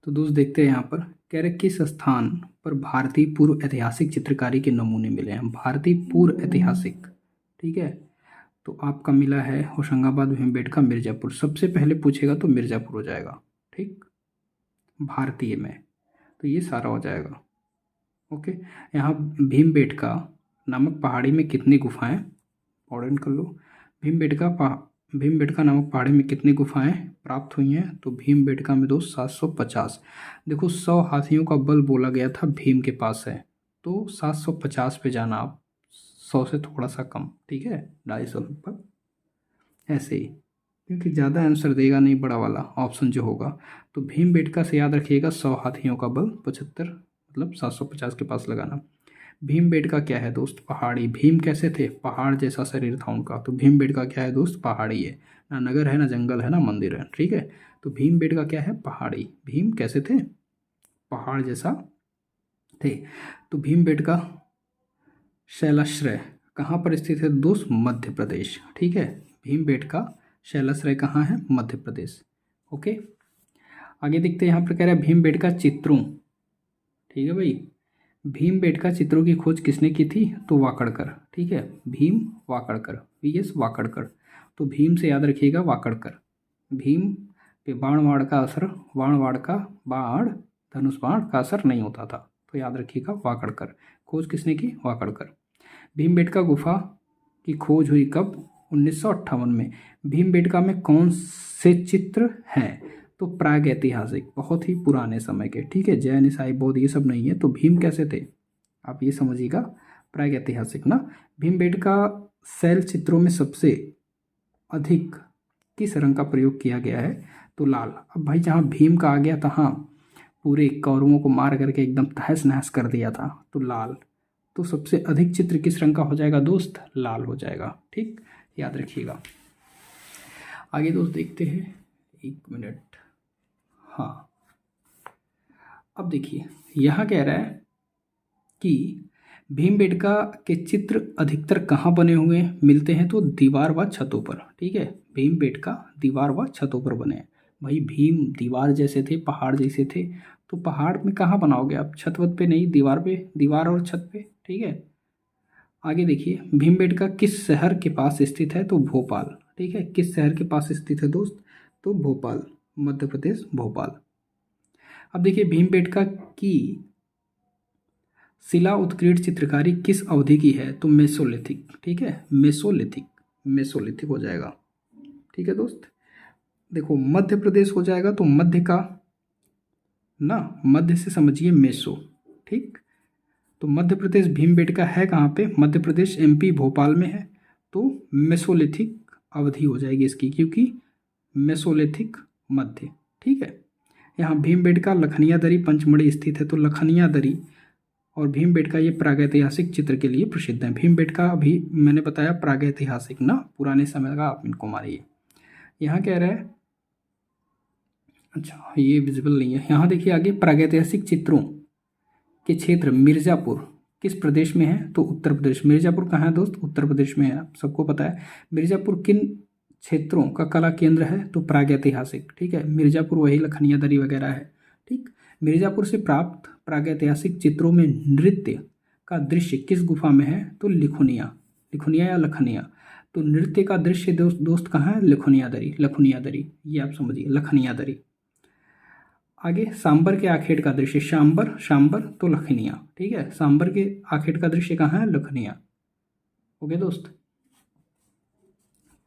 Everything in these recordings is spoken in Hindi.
तो दोस्त देखते हैं यहाँ पर कह रहे किस स्थान पर भारतीय पूर्व ऐतिहासिक चित्रकारी के नमूने मिले हैं। भारतीय पूर्व ऐतिहासिक, ठीक है, तो आपका मिला है होशंगाबाद, भीमबेटका, मिर्ज़ापुर। सबसे पहले पूछेगा तो मिर्ज़ापुर हो जाएगा, ठीक, भारतीय में, तो ये सारा हो जाएगा। ओके, यहाँ भीमबेटका नामक पहाड़ी में कितनी गुफाएं, ऑर्डर कर लो, भीमबेटका नामक पहाड़ी में कितनी गुफाएं प्राप्त हुई हैं। तो भीमबेटका में दोस्त 750। देखो 100 हाथियों का बल बोला गया था भीम के पास है, तो 750 पे जाना आप, 100 से थोड़ा सा कम, ठीक है, 250 लगभग, ऐसे ही, क्योंकि ज़्यादा आंसर देगा नहीं बड़ा वाला ऑप्शन जो होगा। तो भीमबेटका से याद रखिएगा 100 हाथियों का बल, 75 मतलब 750 के पास लगाना। भीमबेटका क्या है दोस्त, पहाड़ी। भीम कैसे थे, पहाड़ जैसा शरीर था उनका, तो भीमबेटका क्या है दोस्त, पहाड़ी है, ना नगर है ना जंगल है ना मंदिर है, ठीक है। तो भीमबेटका क्या है, पहाड़ी। भीम कैसे थे, पहाड़ जैसा थे। तो भीमबेटका शैलाश्रय कहाँ पर स्थित है दोस्त, मध्य प्रदेश, ठीक है। भीमबेटका शैलाश्रय कहाँ है, मध्य प्रदेश। ओके, आगे देखते हैं, यहाँ पर कह रहा है भीमबेटका चित्रों, ठीक है भाई, भीमबेटका चित्रों की खोज किसने की थी, तो वाकड़कर, ठीक है, भीम वाकड़कर, वीएस वाकड़कर। तो भीम से याद रखिएगा वाकड़कर। भीम पे बाण का असर, बाण धनुष बाण का असर नहीं होता था, तो याद रखिएगा वाकड़कर। खोज किसने की, वाकड़कर। भीमबेटका गुफा की खोज हुई कब, 1958 में। भीमबेटका में कौन से चित्र हैं, तो प्राग ऐतिहासिक, बहुत ही पुराने समय के, ठीक है, जैन ईसाई बौद्ध ये सब नहीं है। तो भीम कैसे थे, आप ये समझिएगा, प्राग ऐतिहासिक ना। भीमबेटका शैल चित्रों में सबसे अधिक किस रंग का प्रयोग किया गया है, तो लाल। अब भाई जहाँ भीम का आ गया तहाँ पूरे कौरवों को मार करके एकदम तहस नहस कर दिया था, तो लाल। तो सबसे अधिक चित्र किस रंग का हो जाएगा दोस्त, लाल हो जाएगा, ठीक, याद रखिएगा। आगे दोस्त देखते हैं, 1 मिनट, हाँ, अब देखिए यहाँ कह रहा है कि भीमबेटका के चित्र अधिकतर कहाँ बने हुए मिलते हैं, तो दीवार व छतों पर, ठीक है। भीमबेटका दीवार व छतों पर बने हैं। भाई भीम दीवार जैसे थे, पहाड़ जैसे थे, तो पहाड़ में कहाँ बनाओगे आप, छत वत पे नहीं, दीवार पे, दीवार और छत पे, ठीक है। आगे देखिए, भीमबेटका किस शहर के पास स्थित है, तो भोपाल, ठीक है, किस शहर के पास स्थित है दोस्त, तो भोपाल, मध्य प्रदेश, भोपाल। अब देखिए भीमबेटका की शिला उत्कीर्ण चित्रकारी किस अवधि की है, तो मेसोलिथिक, ठीक है, मेसोलिथिक हो जाएगा, ठीक है दोस्त। देखो मध्य प्रदेश हो जाएगा, तो मध्य का ना, मध्य से समझिए मेसो, ठीक। तो मध्य प्रदेश भीमबेटका है कहाँ पे, मध्य प्रदेश, एमपी, भोपाल में है, तो मेसोलिथिक अवधि हो जाएगी इसकी, क्योंकि मेसोलिथिक मध्य, ठीक है। यहाँ भीमबेटका लखनिया दरी पंचमढ़ी स्थित है, तो लखनिया दरी और भीमबेटका ये प्रागैतिहासिक चित्र के लिए प्रसिद्ध है। भीमबेटका अभी मैंने बताया प्रागैतिहासिक ना, पुराने समय का, आप इनको मारिए। यहाँ कह रहा है, अच्छा ये विजिबल नहीं है, यहाँ देखिए आगे, प्रागैतिहासिक चित्रों के क्षेत्र मिर्ज़ापुर किस प्रदेश में है, तो उत्तर प्रदेश। मिर्ज़ापुर कहाँ है दोस्त, उत्तर प्रदेश में है, आप सबको पता है। मिर्ज़ापुर किन क्षेत्रों का कला केंद्र है, तो प्रागैतिहासिक, ठीक है। मिर्ज़ापुर वही लखनिया दरी वगैरह है, ठीक। मिर्ज़ापुर से प्राप्त प्रागैतिहासिक चित्रों में नृत्य का दृश्य किस गुफा में है, तो लिखुनिया, लिखुनिया या लखनिया। तो नृत्य का दृश्य दोस्त कहाँ है, लखनिया दरी, लखनिया दरी, ये आप समझिए, लखनिया दरी। आगे सांबर के आखेट का दृश्य, सांबर तो लखनिया, ठीक है, सांबर के आखेट का दृश्य कहाँ है, लखनिया। ओके दोस्त,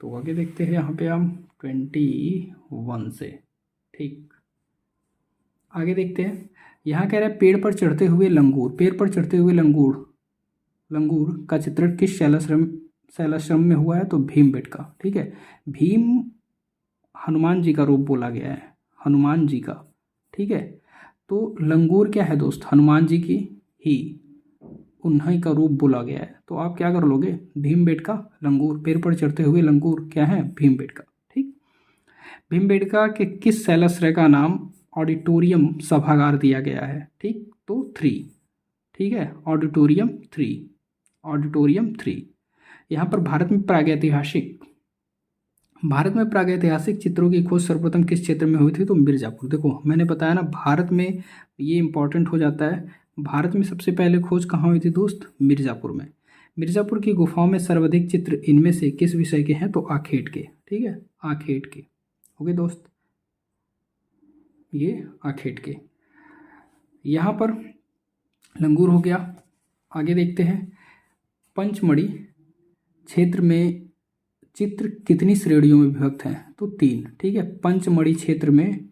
तो आगे देखते हैं यहाँ पे हम 21 से, ठीक। आगे देखते हैं, यहाँ कह रहा है पेड़ पर चढ़ते हुए लंगूर, पेड़ पर चढ़ते हुए लंगूर, लंगूर का चित्रण किस शैलाश्रम में हुआ है, तो भीमबेटका, ठीक है। भीम हनुमान जी का रूप बोला गया है, हनुमान जी का, ठीक है। तो लंगूर क्या है दोस्त, हनुमान जी की ही, उन्हीं का रूप बोला गया है, तो आप क्या कर लोगे, भीमबेटका लंगूर, पेड़ पर चढ़ते हुए लंगूर क्या है, भीमबेटका, ठीक। भीमबेटका के किस शैलाश्रय का नाम ऑडिटोरियम सभागार दिया गया है, ठीक, तो 3, ठीक है, ऑडिटोरियम 3। यहाँ पर भारत में प्रागैतिहासिक भारत में प्रागैतिहासिक चित्रों की खोज सर्वप्रथम किस क्षेत्र में हुई थी? तो मिर्जापुर। देखो मैंने बताया ना, भारत में ये इंपॉर्टेंट हो जाता है। भारत में सबसे पहले खोज कहाँ हुई थी दोस्त? मिर्जापुर में। मिर्जापुर की गुफाओं में सर्वाधिक चित्र इनमें से किस विषय के हैं? तो आखेट के। ठीक है, आखेट के। ओके दोस्त, ये आखेट के। यहाँ पर लंगूर हो गया। आगे देखते हैं, पंचमढ़ी क्षेत्र में चित्र कितनी श्रेणियों में विभक्त हैं? तो 3। ठीक है, पंचमढ़ी क्षेत्र में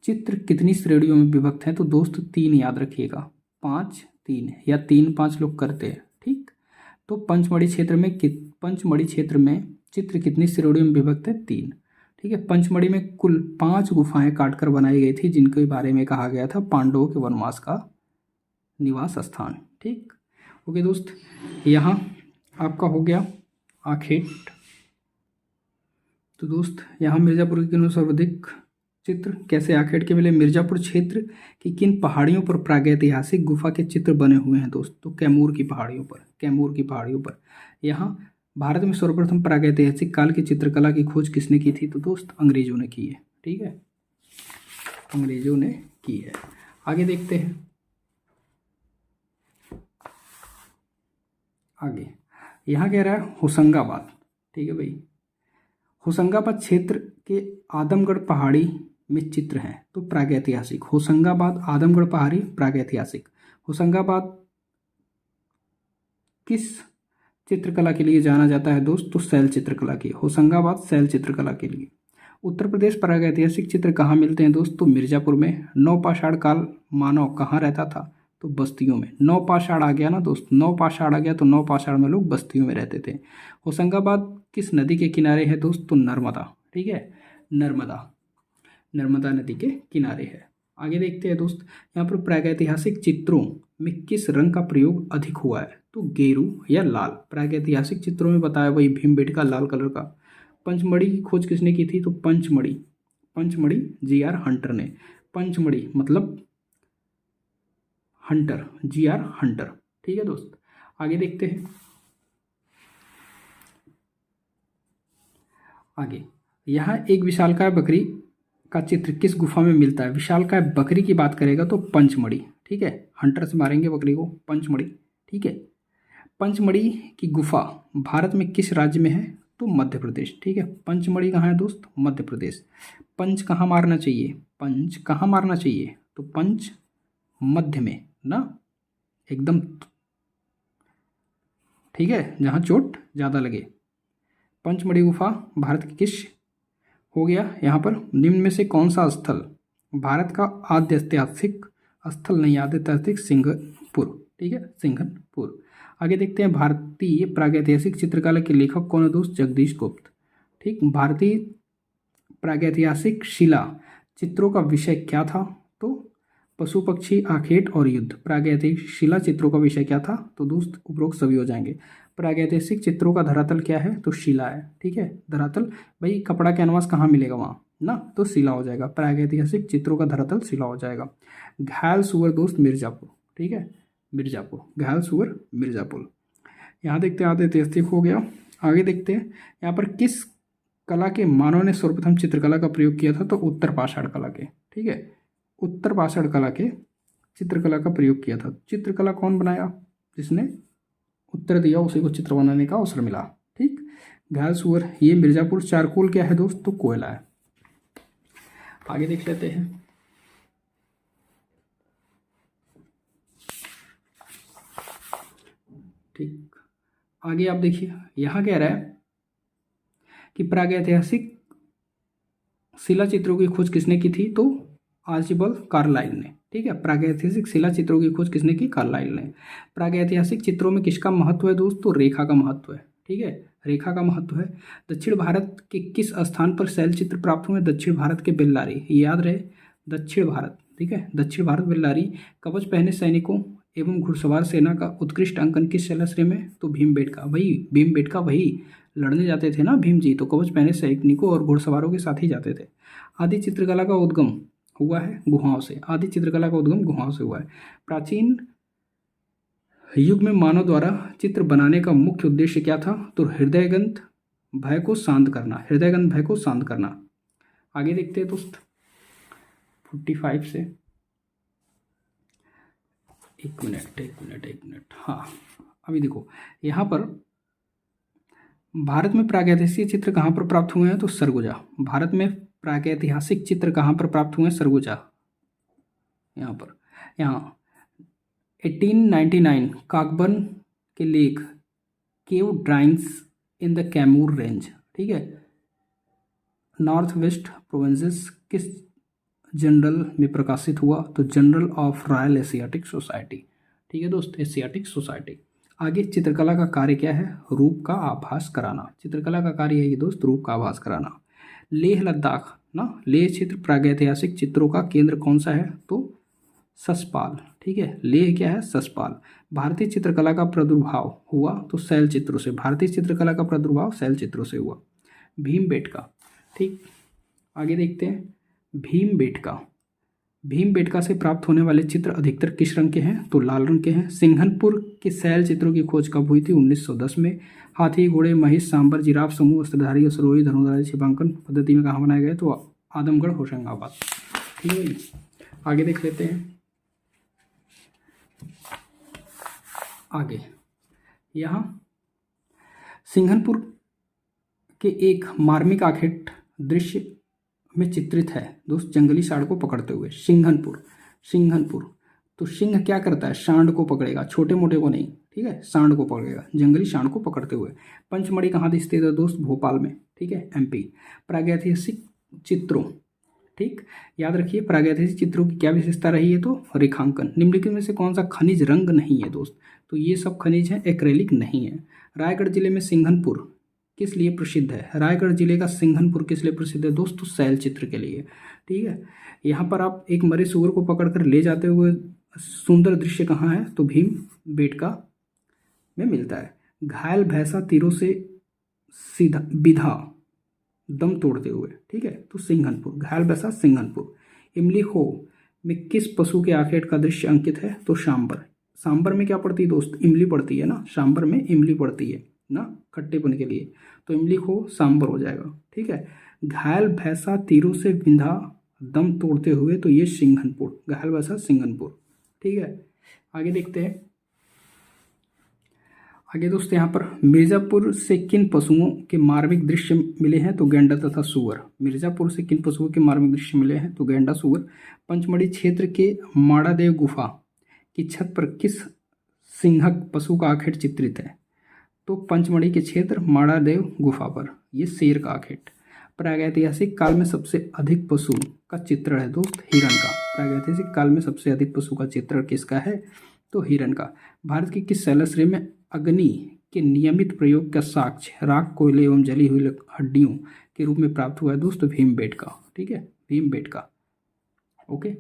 चित्र कितनी श्रेणियों में विभक्त हैं? तो दोस्त 3 याद रखिएगा, 5 3 या 3 5 लोग करते हैं। ठीक, तो पंचमढ़ी क्षेत्र में चित्र कितनी श्रेणियों में विभक्त है? 3। ठीक है, पंचमढ़ी में कुल 5 गुफाएं काटकर बनाई गई थी, जिनके बारे में कहा गया था पांडवों के वनवास का निवास स्थान। ठीक, ओके दोस्त, यहाँ आपका हो गया आखेट। तो दोस्त यहाँ मिर्जापुर के किन सर्वाधिक चित्र कैसे आखेट के मिले? मिर्जापुर क्षेत्र की किन पहाड़ियों पर प्रागैतिहासिक गुफा के चित्र बने हुए हैं दोस्त? तो कैमूर की पहाड़ियों पर। यहाँ भारत में सर्वप्रथम प्रागैतिहासिक काल की चित्रकला की खोज किसने की थी? तो दोस्त अंग्रेजों ने की है। ठीक है, अंग्रेजों ने की है। आगे देखते हैं, आगे यहाँ कह रहा है होशंगाबाद। ठीक है भाई, होशंगाबाद क्षेत्र के आदमगढ़ पहाड़ी में चित्र हैं तो प्रागैतिहासिक। होशंगाबाद आदमगढ़ पहाड़ी प्रागैतिहासिक। होशंगाबाद किस चित्रकला के लिए जाना जाता है दोस्त? तो शैल चित्रकला की। होशंगाबाद शैल चित्रकला के लिए। उत्तर प्रदेश प्रागैतिहासिक चित्र कहाँ मिलते हैं दोस्त? तो मिर्जापुर में। नवपाषाण काल मानव कहाँ रहता था? तो बस्तियों में। नवपाषाण आ गया ना दोस्त, नवपाषाण आ गया तो नवपाषाण में लोग बस्तियों में रहते थे। होशंगाबाद किस नदी के किनारे है दोस्त? तो नर्मदा। ठीक है, नर्मदा नदी के किनारे है। आगे देखते हैं दोस्त, यहाँ पर प्रागैतिहासिक चित्रों में किस रंग का प्रयोग अधिक हुआ है? तो गेरू या लाल। प्रागैतिहासिक चित्रों में बताया वही भीमबेटका लाल कलर का। पंचमढ़ी की खोज किसने की थी? तो पंचमढ़ी जी.आर. हंटर ने। पंचमढ़ी मतलब हंटर, जी.आर. हंटर। ठीक है दोस्त, आगे देखते हैं। आगे यहाँ एक विशालकाय बकरी का चित्र किस गुफा में मिलता है? विशालकाय बकरी की बात करेगा तो पंचमढ़ी। ठीक है, हंटर से मारेंगे बकरी को, पंचमढ़ी। ठीक है, पंचमढ़ी की गुफा भारत में किस राज्य में है? तो मध्य प्रदेश। ठीक है, पंचमढ़ी कहाँ है दोस्त? मध्य प्रदेश। पंच कहाँ मारना चाहिए? तो पंच मध्य में ना, एकदम। ठीक है, जहाँ चोट ज़्यादा लगे। पंचमढ़ी गुफा भारत की किस हो गया? यहाँ पर निम्न में से कौन सा स्थल भारत का आद्य ऐतिहासिक स्थल नहीं? ऐतिहासिक सिंघनपुर। ठीक है, सिंघनपुर। आगे देखते हैं, भारतीय प्रागैतिहासिक चित्रकला के लेखक कौन है दोस्त? जगदीश गुप्त। ठीक, भारतीय प्रागैतिहासिक शिला चित्रों का विषय क्या था? तो पशु पक्षी, आखेट और युद्ध। प्रागैतिहासिक शिला चित्रों का विषय क्या था? तो दोस्त उपरोक्त सभी हो जाएंगे। प्रागैतिहासिक चित्रों का धरातल क्या है? तो शिला है। ठीक है, धरातल भाई कपड़ा कैनवास कहाँ मिलेगा वहाँ ना, तो शिला हो जाएगा। प्रागैतिहासिक चित्रों का धरातल शिला हो जाएगा। घायल सुअर दोस्त मिर्जापुर। ठीक है, मिर्जापुर, घायल सुअर मिर्जापुर। यहाँ देखते हैं, ऐतिहासिक हो गया। आगे देखते हैं, यहाँ पर किस कला के मानव ने सर्वप्रथम चित्रकला का प्रयोग किया था? तो उत्तर पाषाण कला के। ठीक है, उत्तर पाषाण कला के चित्रकला का प्रयोग किया था। चित्रकला कौन बनाया? जिसने उत्तर दिया उसी को चित्र बनाने का अवसर मिला। ठीक, घायल सुअर, ये मिर्जापुर। चारकोल क्या है दोस्त? तो कोयला है। आगे देख लेते हैं, ठीक, आगे आप देखिए, यहाँ कह रहा है कि प्रागैतिहासिक शिला चित्रों की खोज किसने की थी? तो आर्चिबल्ड कार्लाइल ने। ठीक है, प्रागैतिहासिक शिला चित्रों की खोज किसने की? कार्लाइल ने। प्रागैतिहासिक चित्रों में किसका महत्व है दोस्त? तो रेखा का महत्व है। ठीक है, रेखा का महत्व है। दक्षिण भारत के किस स्थान पर शैल चित्र प्राप्त हुए? दक्षिण भारत के बेल्लारी। ये याद रहे, दक्षिण भारत। ठीक है, दक्षिण भारत बेल्लारी। कवच पहने सैनिकों एवं घुड़सवार सेना का उत्कृष्ट अंकन किस शैलश्री में? तो भीमबेटका। भाई भीमबेटका वही लड़ने जाते थे ना भीम जी, तो कवच पहने सैनिकों और घुड़सवारों के साथ ही जाते थे। आदि चित्रकला का उद्गम हुआ है गुहाओं से। आदि चित्रकला का उद्गम गुहाओं से हुआ है। प्राचीन युग में मानव द्वारा चित्र बनाने का मुख्य उद्देश्य क्या था? तो हृदय ग्रंथ, भय को शांत करना, हृदयगत भय को शांत करना। आगे देखते हैं दोस्त 45 से, एक मिनट। हाँ, अभी देखो यहाँ पर भारत में प्रागैतिहासिक चित्र कहाँ पर प्राप्त हुए हैं, तो सरगुजा। भारत में प्रागैतिहासिक चित्र कहाँ पर प्राप्त हुए हैं, सरगुजा। यहाँ 1899 काकबन के लेख cave drawings in the Kaimur range, ठीक है, नॉर्थ वेस्ट प्रोविंसेस किस जर्नल में प्रकाशित हुआ, तो journal of Royal Asiatic Society, ठीक है दोस्त, एशियाटिक सोसाइटी। आगे चित्रकला का कार्य क्या है, रूप का आभास कराना। चित्रकला का कार्य है ये दोस्त, रूप का आभास कराना। लेह लद्दाख ना, लेह क्षेत्र प्रागैतिहासिक चित्रों का केंद्र कौन सा है, तो ससपाल, ठीक है, लेह क्या है, ससपाल। भारतीय चित्रकला का प्रादुर्भाव हुआ तो शैल चित्रों से, भारतीय चित्रकला का प्रादुर्भाव शैल चित्रों से हुआ। भीमबेटका, ठीक, आगे देखते हैं भीमबेटका। भीमबेटका से प्राप्त होने वाले चित्र अधिकतर किस रंग के हैं, तो लाल रंग के हैं। सिंघनपुर के शैल चित्रों की खोज कब हुई थी, 1910 में। हाथी, घोड़े, महिष, सांबर, जिराफ समूह वस्त्रधारी और सरोही धनुर्धारी छिपांकन पद्धति में कहाँ बनाए गए, तो आदमगढ़ होशंगाबाद, ठीक है। आगे देख लेते हैं, आगे यहाँ सिंघनपुर के एक मार्मिक आखेट दृश्य में चित्रित है दोस्त, जंगली सांड को पकड़ते हुए। सिंघनपुर तो सिंह क्या करता है, सांड को पकड़ेगा, छोटे मोटे को नहीं, ठीक है, सांड को पकड़ेगा, जंगली सांड को पकड़ते हुए। पंचमढ़ी कहाँ स्थित है दोस्त, भोपाल में, ठीक है, एमपी। प्रागैतिहासिक चित्रों, ठीक, याद रखिए प्रागैतिहासिक चित्रों की क्या विशेषता रही है, तो रेखांकन। निम्नलिखित में से कौन सा खनिज रंग नहीं है दोस्त, तो ये सब खनिज है, एक्रेलिक नहीं है। रायगढ़ जिले में सिंघनपुर किस लिए प्रसिद्ध है, रायगढ़ जिले का सिंघनपुर किस लिए प्रसिद्ध है दोस्त, तो शैल चित्र के लिए, ठीक है। यहाँ पर आप एक मरे सुअर को पकड़कर ले जाते हुए सुंदर दृश्य कहाँ है, तो भीमबेटका में मिलता है। घायल भैंसा तीरों से सीधा बिधा दम तोड़ते हुए, ठीक है, तो सिंघनपुर, घायल भैंसा सिंघनपुर। इमली खो में किस पशु के आखेट का दृश्य अंकित है, तो सांबर। सांबर में क्या पड़ती है दोस्त, इमली पड़ती है ना, सांबर में इमली पड़ती है ना, खट्टेपन के लिए, तो इमली खो सांबर हो जाएगा, ठीक है। घायल भैंसा तीरों से बिंधा दम तोड़ते हुए, तो ये सिंघनपुर, घायल भैंसा सिंघनपुर, ठीक है। आगे देखते हैं, आगे दोस्तों यहाँ पर मिर्जापुर से किन पशुओं के मार्मिक दृश्य मिले हैं, तो गैंडा तथा सुअर। मिर्जापुर से किन पशुओं के मार्मिक दृश्य मिले हैं, तो गैंडा, सुअर। पंचमढ़ी क्षेत्र के माड़ादेव गुफा की छत पर किस सिंहक पशु का आखेट चित्रित है, तो पंचमढ़ी के क्षेत्र माड़ादेव गुफा पर ये शेर का आखेट। प्रागैतिहासिक काल में सबसे अधिक पशु का चित्रण है दोस्त, हिरण का। प्रागैतिहासिक काल में सबसे अधिक पशु का चित्रण किसका है, तो हिरण का। भारत की किस शैलश्रेणी में अग्नि के नियमित प्रयोग का साक्ष्य राख, कोयले एवं जली हुई हड्डियों के रूप में प्राप्त हुआ है दोस्त, भीमबेटका, ठीक है, भीमबेटका, ओके।